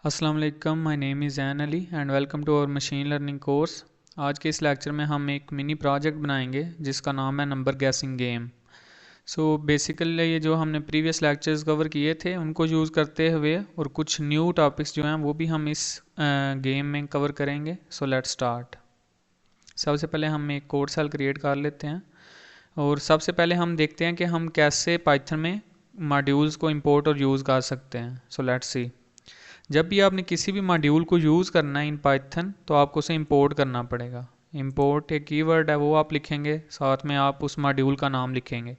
अस्सलाम वालेकुम, my name is Zain Ali and welcome to our machine learning course. आज के इस लेक्चर में हम एक मिनी प्रोजेक्ट बनाएंगे जिसका नाम है नंबर गेसिंग गेम। बेसिकली ये जो हमने प्रीवियस लेक्चर्स कवर किए थे उनको यूज़ करते हुए और कुछ न्यू टॉपिक्स जो हैं वो भी हम इस गेम में कवर करेंगे। So let's start. सबसे पहले हम एक कोड सेल क्रिएट कर लेते हैं और सबसे पहले हम देखते हैं कि हम कैसे पाइथन में मॉड्यूल्स को इंपोर्ट और यूज़ कर सकते हैं। So let's see. जब भी आपने किसी भी मॉड्यूल को यूज़ करना है इन पाइथन तो आपको उसे इंपोर्ट करना पड़ेगा। इंपोर्ट एक कीवर्ड है, वो आप लिखेंगे, साथ में आप उस मॉड्यूल का नाम लिखेंगे।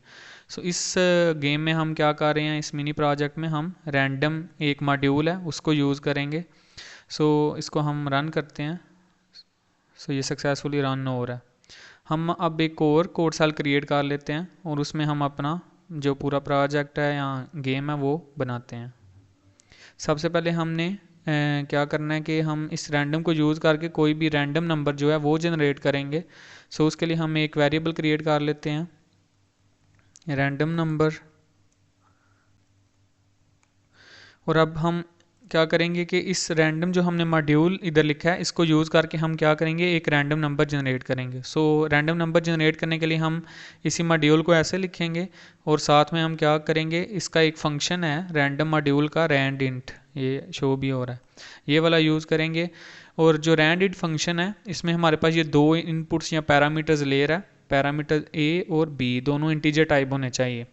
इस गेम में हम क्या कर रहे हैं, इस मिनी प्रोजेक्ट में हम रैंडम एक मॉड्यूल है उसको यूज़ करेंगे। इसको हम रन करते हैं। ये सक्सेसफुली रन हो रहा है। हम अब एक और कोड सेल क्रिएट कर लेते हैं और उसमें हम अपना जो पूरा प्रोजेक्ट है या गेम है वो बनाते हैं। सबसे पहले हमने क्या करना है कि हम इस रैंडम को यूज़ करके कोई भी रैंडम नंबर जो है वो जनरेट करेंगे। उसके लिए हम एक वेरिएबल क्रिएट कर लेते हैं, रैंडम नंबर। और अब हम क्या करेंगे कि इस रैंडम जो हमने मॉड्यूल इधर लिखा है इसको यूज़ करके हम क्या करेंगे, एक रैंडम नंबर जनरेट करेंगे। रैंडम नंबर जनरेट करने के लिए हम इसी मॉड्यूल को ऐसे लिखेंगे और साथ में हम क्या करेंगे, इसका एक फंक्शन है रैंडम मॉड्यूल का रैंड इंट, ये शो भी हो रहा है, ये वाला यूज़ करेंगे। और जो रैंड इंट फंक्शन है इसमें हमारे पास ये दो इनपुट्स या पैरामीटर्स ले रहा है, पैरामीटर ए और बी दोनों इंटीजर टाइप होने चाहिए।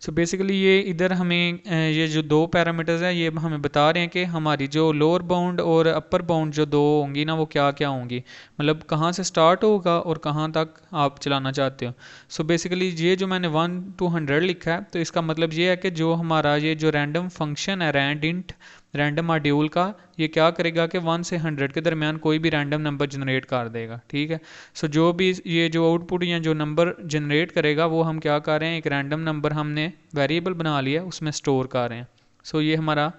बेसिकली ये इधर हमें ये जो दो पैरामीटर्स हैं ये हमें बता रहे हैं कि हमारी जो लोअर बाउंड और अपर बाउंड जो दो होंगी ना वो क्या क्या होंगी, मतलब कहाँ से स्टार्ट होगा और कहाँ तक आप चलाना चाहते हो। बेसिकली ये जो मैंने 1 to 100 लिखा है तो इसका मतलब ये है कि जो हमारा ये जो रैंडम फंक्शन है रैंड इंट रैंडम मॉड्यूल का, ये क्या करेगा कि 1 से 100 के दरमियान कोई भी रैंडम नंबर जनरेट कर देगा। ठीक है। जो भी ये जो आउटपुट या जो नंबर जनरेट करेगा वो हम क्या कर रहे हैं, एक रैंडम नंबर हमने वेरिएबल बना लिया उसमें स्टोर कर रहे हैं। ये हमारा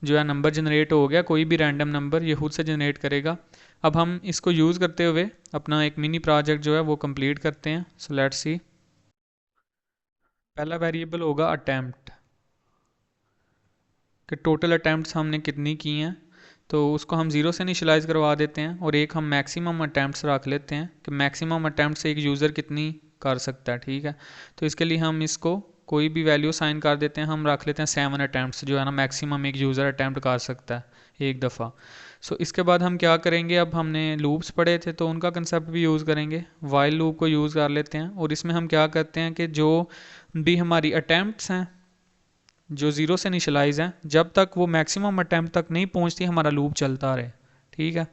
जो है नंबर जनरेट हो गया, कोई भी रैंडम नंबर ये खुद से जनरेट करेगा। अब हम इसको यूज़ करते हुए अपना एक मिनी प्रोजेक्ट जो है वो कंप्लीट करते हैं। Let's see. पहला वेरिएबल होगा अटैम्प्ट, कि टोटल अटैम्प्ट्स हमने कितनी की हैं, तो उसको हम ज़ीरो से इनिशियलाइज़ करवा देते हैं और एक हम मैक्सिमम अटैम्प्ट्स रख लेते हैं कि मैक्सिमम अटैम्प्ट से एक यूज़र कितनी कर सकता है। ठीक है। तो इसके लिए हम इसको कोई भी वैल्यू साइन कर देते हैं, हम रख लेते हैं 7 अटैम्प्ट्स जो है ना मैक्सिमम एक यूज़र अटैम्प्ट कर सकता है एक दफ़ा। इसके बाद हम क्या करेंगे, अब हमने लूप्स पढ़े थे तो उनका कंसेप्ट भी यूज़ करेंगे, वाइल लूप को यूज़ कर लेते हैं। और इसमें हम क्या करते हैं कि जो भी हमारी अटैम्प्ट्स हैं जो ज़ीरो से इनिशलाइज हैं, जब तक वो मैक्सिमम अटैम्प्ट तक नहीं पहुंचती हमारा लूप चलता रहे। ठीक है।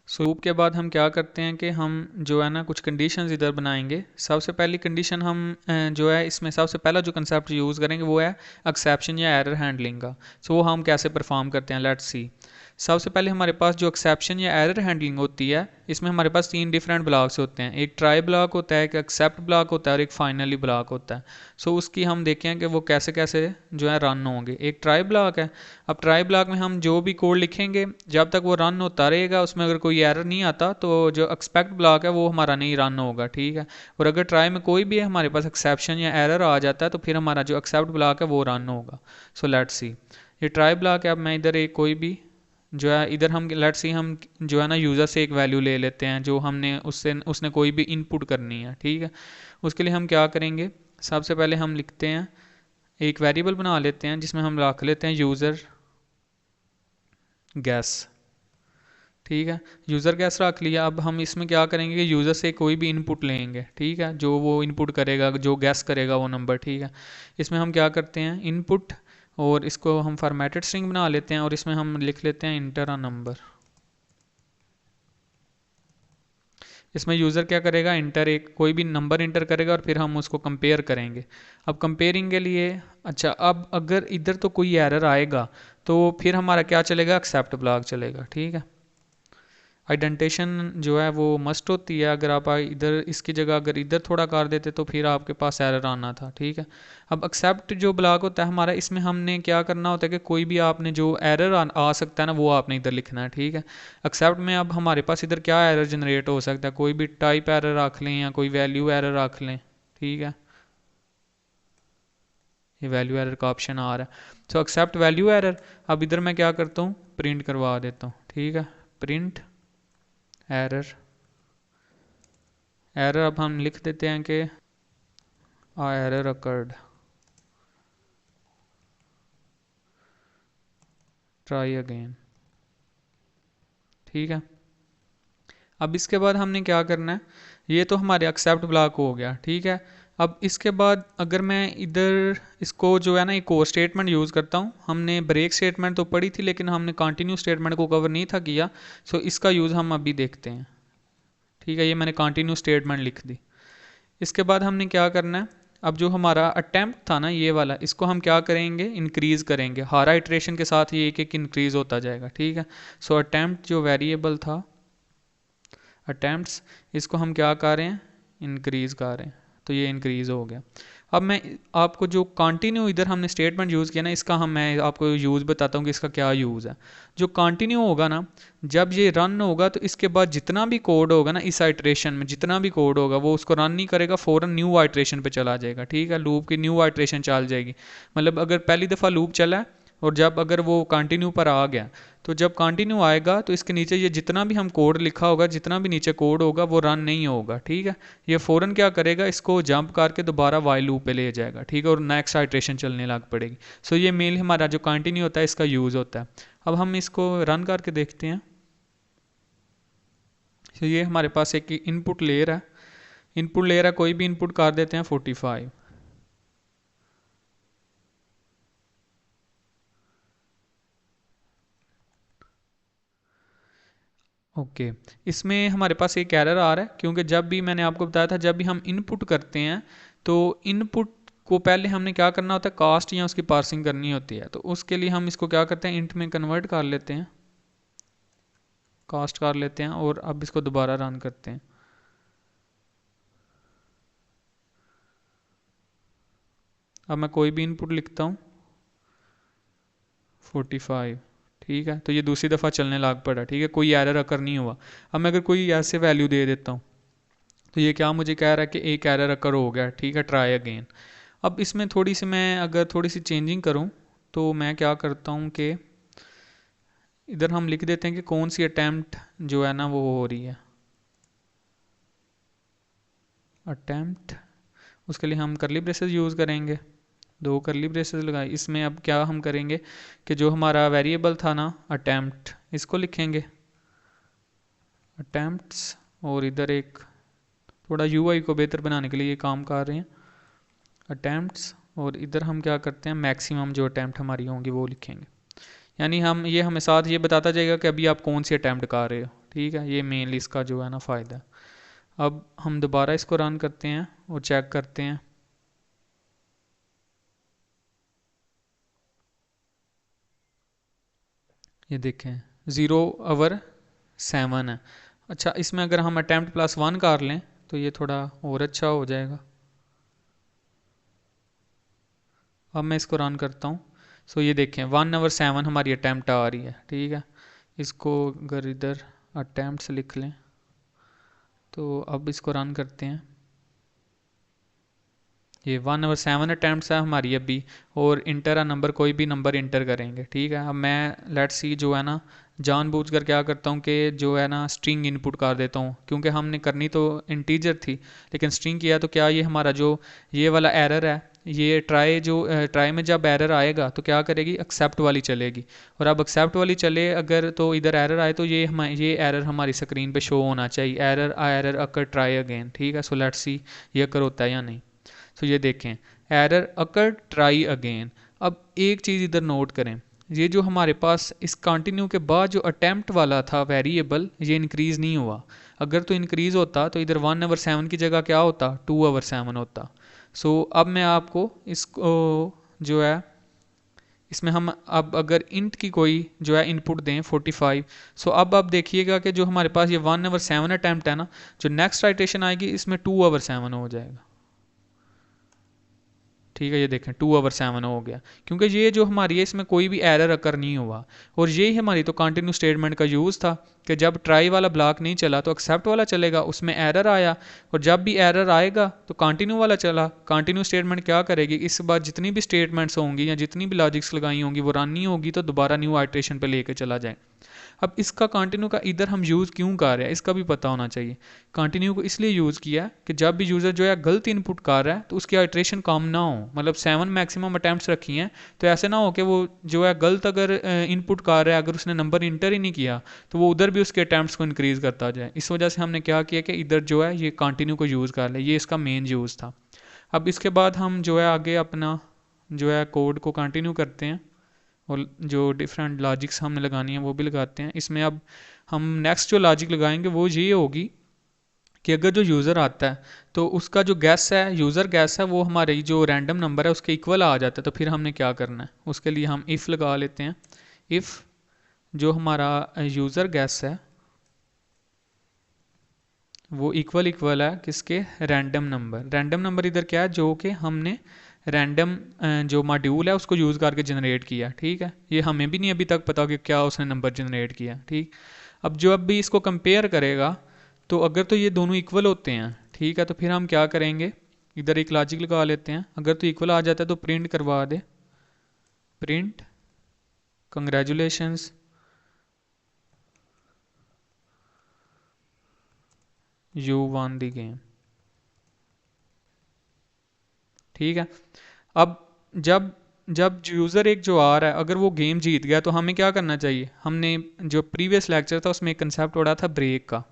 लूप के बाद हम क्या करते हैं कि हम जो है ना कुछ कंडीशंस इधर बनाएंगे। सबसे पहली कंडीशन हम जो है इसमें सबसे पहला जो कंसेप्ट यूज़ करेंगे वो है एक्सेप्शन या एरर हैंडलिंग का। वो हम कैसे परफॉर्म करते हैं, लेट्स सी। सबसे पहले हमारे पास जो एक्सेप्शन या एरर हैंडलिंग होती है इसमें हमारे पास 3 डिफरेंट ब्लॉक्स होते हैं, एक ट्राई ब्लॉक होता है, एक एक्सेप्ट ब्लॉक होता है और एक फाइनली ब्लॉक होता है। उसकी हम देखें कि वो कैसे कैसे जो है रन होंगे। एक ट्राई ब्लॉक है। अब ट्राई ब्लॉक में हम जो भी कोड लिखेंगे जब तक वो रन होता रहेगा, उसमें अगर कोई एरर नहीं आता तो जो एक्सपेक्ट ब्लॉक है वो हमारा नहीं रन होगा। ठीक है। और अगर ट्राई में कोई भी हमारे पास एक्सेप्शन या एरर आ जाता है तो फिर हमारा जो एक्सेप्ट ब्लॉक है वो रन होगा। Let's see. ये ट्राई ब्लॉक है। अब मैं इधर एक कोई भी जो है इधर हम लेट्स सी हम जो है ना यूज़र से एक वैल्यू ले लेते हैं जो हमने उसने कोई भी इनपुट करनी है। ठीक है। उसके लिए हम क्या करेंगे, सबसे पहले हम लिखते हैं एक वेरिएबल बना लेते हैं जिसमें हम रख लेते हैं यूज़र गैस। ठीक है। यूज़र गैस रख लिया। अब हम इसमें क्या करेंगे कि यूज़र से कोई भी इनपुट लेंगे। ठीक है। जो वो इनपुट करेगा, जो गैस करेगा वो नंबर। ठीक है। इसमें हम क्या करते हैं, इनपुट, और इसको हम फॉर्मेटेड स्ट्रिंग बना लेते हैं और इसमें हम लिख लेते हैं इंटर अ नंबर। इसमें यूज़र क्या करेगा, इंटर एक कोई भी नंबर इंटर करेगा और फिर हम उसको कंपेयर करेंगे। अब कंपेयरिंग के लिए अच्छा, अब अगर इधर तो कोई एरर आएगा तो फिर हमारा क्या चलेगा, एक्सेप्ट ब्लॉक चलेगा। ठीक है। आइडेंटिशन जो है वो मस्ट होती है। अगर आप इधर इसकी जगह अगर इधर थोड़ा कर देते तो फिर आपके पास एरर आना था। ठीक है। अब एक्सेप्ट जो ब्लॉक होता है हमारा, इसमें हमने क्या करना होता है कि कोई भी आपने जो एरर आ सकता है ना वो आपने इधर लिखना है। ठीक है। एक्सेप्ट में अब हमारे पास इधर क्या एरर जनरेट हो सकता है, कोई भी टाइप एरर रख लें या कोई वैल्यू एरर रख लें। ठीक है। ये वैल्यू एरर का ऑप्शन आ रहा है। Except value error. अब इधर मैं क्या करता हूँ, प्रिंट करवा देता हूँ, ठीक है। प्रिंट एरर, एरर अब हम लिख देते हैं कि एरर अकर्ड, ट्राई अगेन, ठीक है। अब इसके बाद हमने क्या करना है, ये तो हमारे एक्सेप्ट ब्लॉक हो गया, ठीक है। अब इसके बाद अगर मैं इधर इसको जो है ना एक और स्टेटमेंट यूज़ करता हूँ, हमने ब्रेक स्टेटमेंट तो पढ़ी थी लेकिन हमने कंटिन्यू स्टेटमेंट को कवर नहीं था किया, सो इसका यूज़ हम अभी देखते हैं, ठीक है। ये मैंने कंटिन्यू स्टेटमेंट लिख दी। इसके बाद हमने क्या करना है, अब जो हमारा अटैम्प्ट था ना ये वाला, इसको हम क्या करेंगे, इंक्रीज करेंगे, हर आइट्रेशन के साथ ये एक एक इंक्रीज होता जाएगा, ठीक है। सो अटैम्प्ट जो वेरिएबल था अटैम्प्ट्स, इसको हम क्या कर रहे हैं, इंक्रीज कर रहे हैं, तो ये इंक्रीज हो गया। अब मैं आपको जो कंटिन्यू इधर हमने स्टेटमेंट यूज़ किया ना, इसका मैं आपको यूज़ बताता हूँ कि इसका क्या यूज़ है। जो कंटिन्यू होगा ना, जब ये रन होगा तो इसके बाद जितना भी कोड होगा ना इस आइट्रेशन में, जितना भी कोड होगा वो उसको रन नहीं करेगा, फ़ौरन न्यू आइट्रेशन पे चला जाएगा, ठीक है। लूप की न्यू आइट्रेशन चल जाएगी, मतलब अगर पहली दफ़ा लूप चला है और जब अगर वो कंटिन्यू पर आ गया, तो जब कंटिन्यू आएगा तो इसके नीचे ये जितना भी हम कोड लिखा होगा, जितना भी नीचे कोड होगा वो रन नहीं होगा, ठीक है। ये फ़ौरन क्या करेगा, इसको जंप करके दोबारा वाइल लूप पे ले जाएगा, ठीक है, और नेक्स्ट आइट्रेशन चलने लग पड़ेगी। सो ये मेल हमारा जो कंटिन्यू होता है इसका यूज़ होता है। अब हम इसको रन करके देखते हैं। तो ये हमारे पास एक इनपुट लेयर है, इनपुट लेयर है, कोई भी इनपुट कर देते हैं 45, ओके। इसमें हमारे पास एक एरर आ रहा है क्योंकि जब भी मैंने आपको बताया था, जब भी हम इनपुट करते हैं तो इनपुट को पहले हमने क्या करना होता है, कास्ट या उसकी पार्सिंग करनी होती है। तो उसके लिए हम इसको क्या करते हैं, इंट में कन्वर्ट कर लेते हैं, कास्ट कर लेते हैं, और अब इसको दोबारा रन करते हैं। अब मैं कोई भी इनपुट लिखता हूँ 45, ठीक है, तो ये दूसरी दफ़ा चलने लग पड़ा, ठीक है, कोई एरर अकर नहीं हुआ। अब मैं अगर कोई ऐसे वैल्यू दे देता हूँ तो ये क्या मुझे कह रहा है कि एक एरर अकर हो गया, ठीक है, ट्राई अगेन। अब इसमें थोड़ी सी मैं अगर थोड़ी सी चेंजिंग करूँ तो मैं क्या करता हूँ कि इधर हम लिख देते हैं कि कौन सी अटैम्प्ट जो है ना वो हो रही है, अटैम्प्ट, उसके लिए हम करली ब्रेसेस यूज़ करेंगे, दो करली ब्रेसेस लगाए। इसमें अब क्या हम करेंगे कि जो हमारा वेरिएबल था ना अटैम्प्ट, इसको लिखेंगे अटैम्प्ट्स, और इधर एक थोड़ा यूआई को बेहतर बनाने के लिए ये काम कर रहे हैं अटैम्प्ट्स, और इधर हम क्या करते हैं, मैक्सिमम जो अटैम्प्ट हमारी होंगी वो लिखेंगे। यानी हम ये हमें साथ ये बताता जाएगा कि अभी आप कौन सी अटैम्प्ट कर रहे हो, ठीक है। ये मेनली इसका जो है ना फ़ायदा है। अब हम दोबारा इसको रन करते हैं और चेक करते हैं, ये देखें 0/7 है। अच्छा, इसमें अगर हम अटैम्प्ट +1 कर लें तो ये थोड़ा और अच्छा हो जाएगा। अब मैं इसको रन करता हूँ। सो ये देखें 1/7 हमारी अटैम्प्ट आ रही है, ठीक है। इसको अगर इधर अटैम्प्ट लिख लें तो अब इसको रन करते हैं, ये 1/7 अटैम्प्ट है हमारी अभी, और इंटर अ नंबर, कोई भी नंबर इंटर करेंगे, ठीक है। अब मैं लेट्स सी जो है ना जानबूझकर क्या करता हूँ कि जो है ना स्ट्रिंग इनपुट कर देता हूँ, क्योंकि हमने करनी तो इंटीजर थी लेकिन स्ट्रिंग किया, तो क्या ये हमारा जो ये वाला एरर है, ये ट्राई जो ट्राई में जब एरर आएगा तो क्या करेगी, एक्सेप्ट वाली चलेगी, और अब एक्सेप्ट वाली चले अगर तो इधर एरर आए तो ये एरर हमारी स्क्रीन पे शो होना चाहिए, एरर अकर ट्राई अगेन, ठीक है। सो लेट्स सी ये अकर होता है या नहीं। तो ये देखें एरर अकर ट्राई अगेन। अब एक चीज़ इधर नोट करें, ये जो हमारे पास इस कंटिन्यू के बाद जो अटैम्प्ट वाला था वेरिएबल, ये इंक्रीज़ नहीं हुआ। अगर तो इंक्रीज़ होता तो इधर 1/7 की जगह क्या होता, 2/7 होता। सो अब मैं आपको इसको जो है, इसमें हम अब अगर इंट की कोई जो है इनपुट दें 45, सो अब आप देखिएगा कि जो हमारे पास ये 1/7 अटैम्प्ट है ना, जो नेक्स्ट आइट्रेशन आएगी इसमें 2/7 हो जाएगा, ठीक है, ये देखें 2/7 हो गया, क्योंकि ये जो हमारी है इसमें कोई भी एरर अकर नहीं हुआ। और यही हमारी तो कंटिन्यू स्टेटमेंट का यूज़ था कि जब ट्राई वाला ब्लॉक नहीं चला तो एक्सेप्ट वाला चलेगा, उसमें एरर आया, और जब भी एरर आएगा तो कंटिन्यू वाला चला। कंटिन्यू स्टेटमेंट क्या करेगी, इस बार जितनी भी स्टेटमेंट्स होंगी या जितनी भी लॉजिक्स लगाई होंगी वो रन नहीं होगी, तो दोबारा न्यू आइट्रेशन पे लेके चला जाए। अब इसका कंटिन्यू का इधर हम यूज़ क्यों कर रहे हैं, इसका भी पता होना चाहिए। कंटिन्यू को इसलिए यूज़ किया कि जब भी यूज़र जो है गलत इनपुट कर रहा है तो उसकी आइट्रेशन कम ना हो, मतलब 7 मैक्सिमम अटैम्प्ट्स रखी हैं, तो ऐसे ना हो कि वो जो है गलत अगर इनपुट कर रहा है, अगर उसने नंबर इंटर ही नहीं किया तो वो उधर भी उसके अटैम्प्ट्स को इंक्रीज़ करता जाए। इस वजह से हमने क्या किया कि इधर जो है ये कंटिन्यू को यूज़ कर ले, ये इसका मेन यूज़ था। अब इसके बाद हम जो है आगे अपना जो है कोड को कंटिन्यू करते हैं, और जो डिफरेंट लॉजिक्स हमने लगानी है वो भी लगाते हैं इसमें। अब हम नेक्स्ट जो लॉजिक लगाएंगे वो ये होगी कि अगर जो यूज़र आता है तो उसका जो गैस है, यूज़र गैस है, वो हमारे जो रैंडम नंबर है उसके इक्वल आ जाता है, तो फिर हमने क्या करना है, उसके लिए हम इफ़ लगा लेते हैं। इफ़ जो हमारा यूज़र गैस है वो इक्वल इक्वल है किसके, रैंडम नंबर। रैंडम नंबर इधर क्या है, जो कि हमने रैंडम जो मॉड्यूल है उसको यूज़ करके जनरेट किया। ठीक है, ये हमें भी नहीं अभी तक पता कि क्या उसने नंबर जनरेट किया। ठीक, अब जो अब भी इसको कंपेयर करेगा तो अगर तो ये दोनों इक्वल होते हैं, ठीक है, तो फिर हम क्या करेंगे, इधर एक लॉजिक लगा लेते हैं। अगर तो इक्वल आ जाता है तो प्रिंट करवा दे, print congratulations you won the game. ठीक है, अब जब जब यूज़र एक जो आ रहा है अगर वो गेम जीत गया तो हमें क्या करना चाहिए, हमने जो प्रीवियस लेक्चर था उसमें एक कंसेप्ट पढ़ा था ब्रेक का।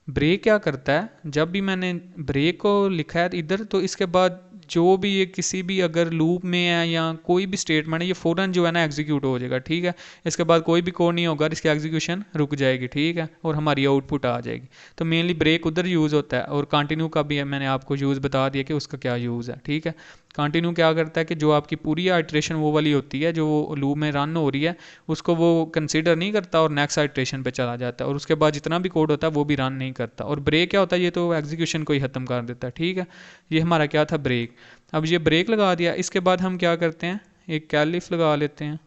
ब्रेक क्या करता है, जब भी मैंने ब्रेक को लिखा है इधर तो इसके बाद जो भी ये किसी भी अगर लूप में है या कोई भी स्टेटमेंट है ये फ़ौरन जो है ना एग्जीक्यूट हो जाएगा। ठीक है, इसके बाद कोई भी कोड नहीं होगा, इसकी एग्जीक्यूशन रुक जाएगी। ठीक है, और हमारी आउटपुट आ जाएगी। तो मेनली ब्रेक उधर यूज़ होता है, और कंटिन्यू का भी मैंने आपको यूज़ बता दिया कि उसका क्या यूज़ है। ठीक है, कंटिन्यू क्या करता है कि जो आपकी पूरी आइट्रेशन वो वाली होती है जो लूप में रन हो रही है उसको वो कंसीडर नहीं करता और नेक्स्ट आइट्रेशन पे चला जाता है, और उसके बाद जितना भी कोड होता है वो भी रन नहीं करता। और ब्रेक क्या होता है, ये तो एग्जीक्यूशन को ही ख़त्म कर देता है। ठीक है, ये हमारा क्या था, ब्रेक। अब ये ब्रेक लगा दिया, इसके बाद हम क्या करते हैं, एक कैलिफ लगा लेते हैं।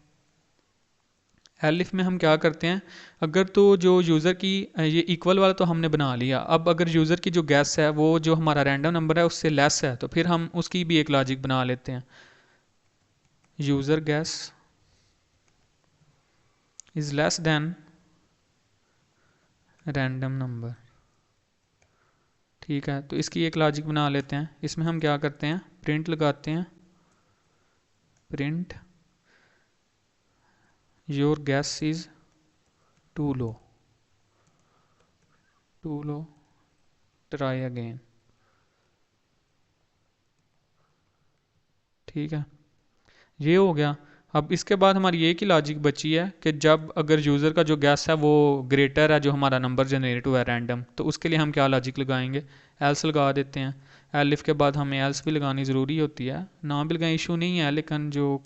एलिफ में हम क्या करते हैं, अगर तो जो यूज़र की ये इक्वल वाला तो हमने बना लिया, अब अगर यूज़र की जो गैस है वो जो हमारा रैंडम नंबर है उससे लेस है तो फिर हम उसकी भी एक लॉजिक बना लेते हैं। User gas is less than random number. ठीक है, तो इसकी एक लॉजिक बना लेते हैं। इसमें हम क्या करते हैं, प्रिंट लगाते हैं, print your guess is too low, too low, try again. ठीक है, ये हो गया। अब इसके बाद हमारी एक ही लॉजिक बची है कि जब अगर यूज़र का जो गैस है वो ग्रेटर है जो हमारा नंबर जनरेट हुआ है रैंडम, तो उसके लिए हम क्या लॉजिक लगाएंगे, एल्स लगा देते हैं। एलिफ के बाद हमें एल्स भी लगानी ज़रूरी होती है, ना भी लगाए इशू नहीं है, लेकिन जो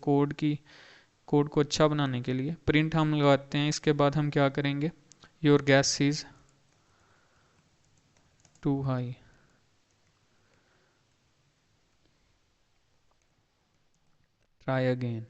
कोड को अच्छा बनाने के लिए प्रिंट हम लगाते हैं। इसके बाद हम क्या करेंगे, your guess is too high, try again.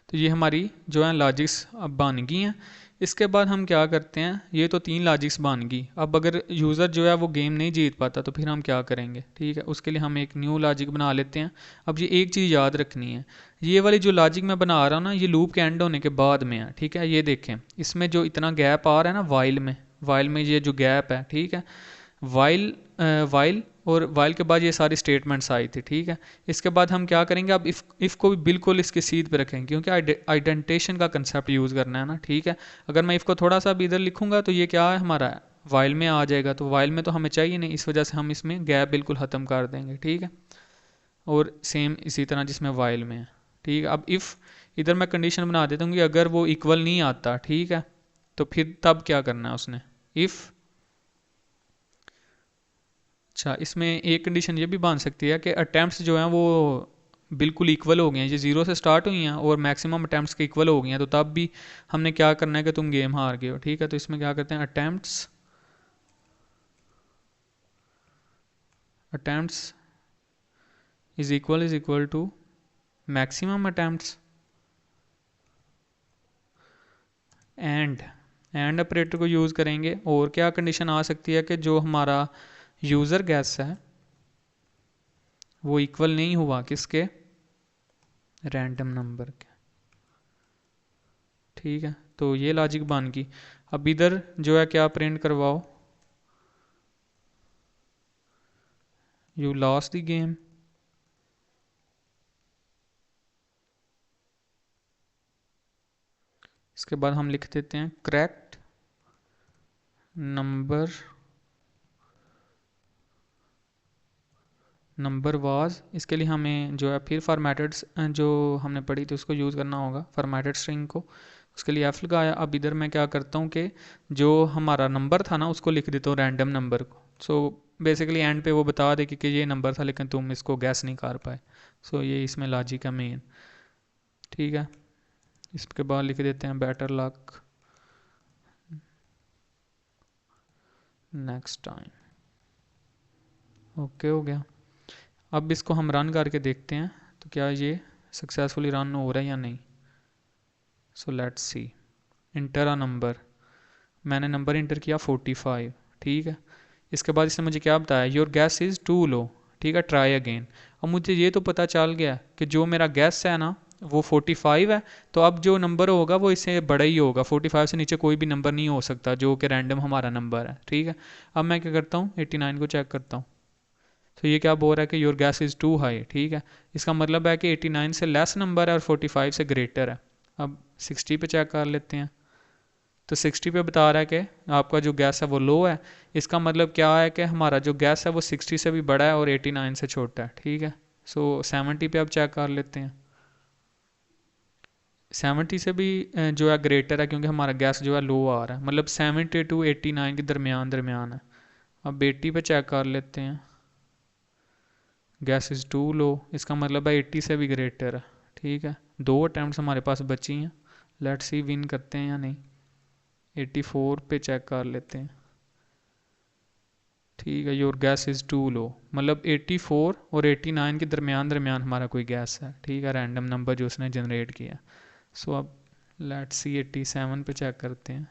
तो ये हमारी जो है लॉजिक्स अब बन गई हैं। इसके बाद हम क्या करते हैं, ये तो 3 लॉजिक्स बन गई। अब अगर यूज़र जो है वो गेम नहीं जीत पाता तो फिर हम क्या करेंगे, ठीक है, उसके लिए हम एक न्यू लॉजिक बना लेते हैं। अब ये एक चीज़ याद रखनी है, ये वाली जो लॉजिक मैं बना रहा हूँ ना ये लूप के एंड होने के बाद में है। ठीक है, ये देखें इसमें जो इतना गैप आ रहा है ना वाइल में ये जो गैप है, ठीक है, वाइल वाइल और वाइल के बाद ये सारी स्टेटमेंट्स आई थी। ठीक है, इसके बाद हम क्या करेंगे, अब इफ़ को भी बिल्कुल इसके सीध पे रखेंगे क्योंकि आइडेंटिटेशन का कंसेप्ट यूज़ करना है ना। ठीक है, अगर मैं इफ़ को थोड़ा सा भी इधर लिखूंगा तो ये क्या है हमारा वाइल में आ जाएगा, तो वाइल में तो हमें चाहिए नहीं, इस वजह से हम इसमें गैप बिल्कुल ख़त्म कर देंगे। ठीक है, और सेम इसी तरह जिसमें वाइल में है। ठीक है, अब इफ़ इधर मैं कंडीशन बना देता हूँ कि अगर वो इक्वल नहीं आता, ठीक है, तो फिर तब क्या करना है उसने, इफ़, अच्छा इसमें एक कंडीशन ये भी बन सकती है कि अटैम्प्ट्स जो हैं वो बिल्कुल इक्वल हो गए हैं, ये 0 से स्टार्ट हुई हैं और मैक्सिमम अटैम्प्ट्स के इक्वल हो गई हैं, तो तब भी हमने क्या करना है कि तुम गेम हार गए हो। ठीक है, तो इसमें क्या करते हैं, attempts attempts is equal to maximum attempts and operator को यूज़ करेंगे। और क्या कंडीशन आ सकती है कि जो हमारा यूज़र गैस है वो इक्वल नहीं हुआ किसके, रैंडम नंबर के। ठीक है, तो ये लॉजिक बन गई। अब इधर जो है क्या प्रिंट करवाओ, यू लॉस्ट द गेम। इसके बाद हम लिख देते हैं करेक्ट नंबर वाज। इसके लिए हमें जो है फिर फॉर्मेटेड जो हमने पढ़ी थी उसको यूज़ करना होगा, फॉर्मेटेड स्ट्रिंग को। उसके लिए एफ लगाया। अब इधर मैं क्या करता हूँ कि जो हमारा नंबर था ना उसको लिख देता हूँ रैंडम नंबर को। सो बेसिकली एंड पे वो बता दे कि ये नंबर था लेकिन तुम इसको गैस नहीं कर पाए। सो ये इसमें लॉजिक है मेन। ठीक है, इसके बाद लिख देते हैं better luck next time. Okay हो गया। अब इसको हम रन करके देखते हैं तो क्या ये सक्सेसफुली रन हो रहा है या नहीं। So let's see, inter a number. मैंने नंबर इंटर किया 45। ठीक है, इसके बाद इसने मुझे क्या बताया, योर गैस इज़ टू लो। ठीक है, ट्राई अगेन। अब मुझे ये तो पता चल गया कि जो मेरा गैस है ना वो 45 है, तो अब जो नंबर होगा वो इससे बड़ा ही होगा। 45 से नीचे कोई भी नंबर नहीं हो सकता जो कि रैंडम हमारा नंबर है। ठीक है, अब मैं क्या करता हूँ 89 को चेक करता हूँ। तो ये क्या बोल रहा है कि your guess is too high. ठीक है, इसका मतलब है कि 89 से लेस नंबर है और 45 से ग्रेटर है। अब 60 पे चेक कर लेते हैं। तो 60 पे बता रहा है कि आपका जो गैस है वो लो है। इसका मतलब क्या है कि हमारा जो गैस है वो 60 से भी बड़ा है और 89 से छोटा है। ठीक है, सो 70 पे अब चेक कर लेते हैं। 70 से भी जो है ग्रेटर है क्योंकि हमारा गैस जो है लो आ रहा है, मतलब 70 टू 89 के दरमियान है। अब 80 पे चेक कर लेते हैं। गैस इज़ टू लो, इसका मतलब है 80 से भी ग्रेटर है। ठीक है, 2 अटैम्प्ट्स हमारे पास बची हैं। लेट्स सी विन करते हैं या नहीं। 84 पे चेक कर लेते हैं। ठीक है, योर गैस इज़ टू लो, मतलब 84 और 89 के दरमियान हमारा कोई गैस है। ठीक है, रैंडम नंबर जो उसने जनरेट किया। सो अब लेट्स सी 87 पे चेक करते हैं।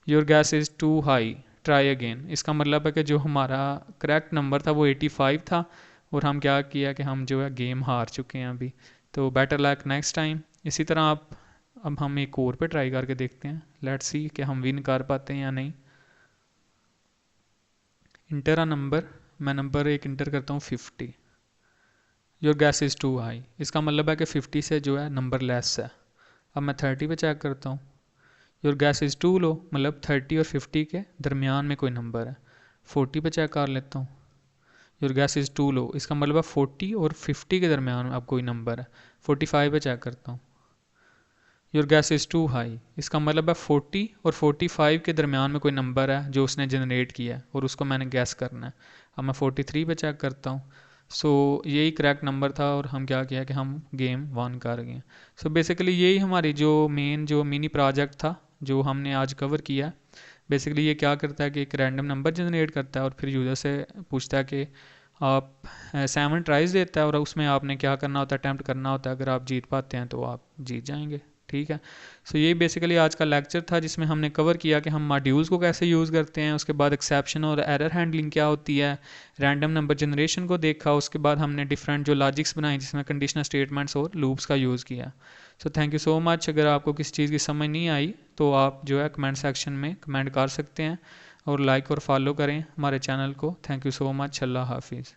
Your guess is too high, try again. इसका मतलब है कि जो हमारा करेक्ट नंबर था वो 85 था और हम क्या किया कि हम जो है गेम हार चुके हैं अभी। तो बेटर लक नेक्स्ट टाइम। इसी तरह आप, अब हम एक और पे ट्राई करके देखते हैं। लेट्स सी कि हम विन कर पाते हैं या नहीं। इंटर अ नंबर, मैं नंबर एक इंटर करता हूँ 50। Your guess is too high, इसका मतलब है कि 50 से जो है नंबर लेस है। अब मैं 30 पे चेक करता हूँ। योर गैस इज़ टू लो, मतलब 30 और 50 के दरमियान में कोई नंबर है। 40 पे चेक कर लेता हूँ। योर गैस इज़ टू लो, इसका मतलब है 40 और 50 के दरमियान में अब कोई नंबर है। 45 पे चेक करता हूँ। Your guess is too high, इसका मतलब है 40 और 45 के दरमियान में कोई नंबर है जो उसने जनरेट किया है और उसको मैंने गैस करना है। अब मैं 43 पे चेक करता हूँ। सो यही करेक्ट नंबर था और हम क्या किया कि हम गेम वन कर गए। सो बेसिकली यही हमारी जो मेन जो मिनी प्रोजेक्ट था जो हमने आज कवर किया। बेसिकली ये क्या करता है कि एक रैंडम नंबर जनरेट करता है और फिर यूज़र से पूछता है कि आप 7 ट्राइज देता है और उसमें आपने क्या करना होता है, अटैम्प्ट करना होता है। अगर आप जीत पाते हैं तो आप जीत जाएंगे। ठीक है, सो ये बेसिकली आज का लेक्चर था जिसमें हमने कवर किया कि हम मॉड्यूल्स को कैसे यूज़ करते हैं, उसके बाद एक्सेप्शन और एरर हैंडलिंग क्या होती है, रैंडम नंबर जनरेशन को देखा, उसके बाद हमने डिफरेंट जो लॉजिक्स बनाए जिसमें कंडीशनल स्टेटमेंट्स और लूप्स का यूज़ किया। So thank you so much. अगर आपको किसी चीज़ की समझ नहीं आई तो आप जो है कमेंट सेक्शन में कमेंट कर सकते हैं और लाइक और फॉलो करें हमारे चैनल को। Thank you so much. अल्लाह हाफिज़।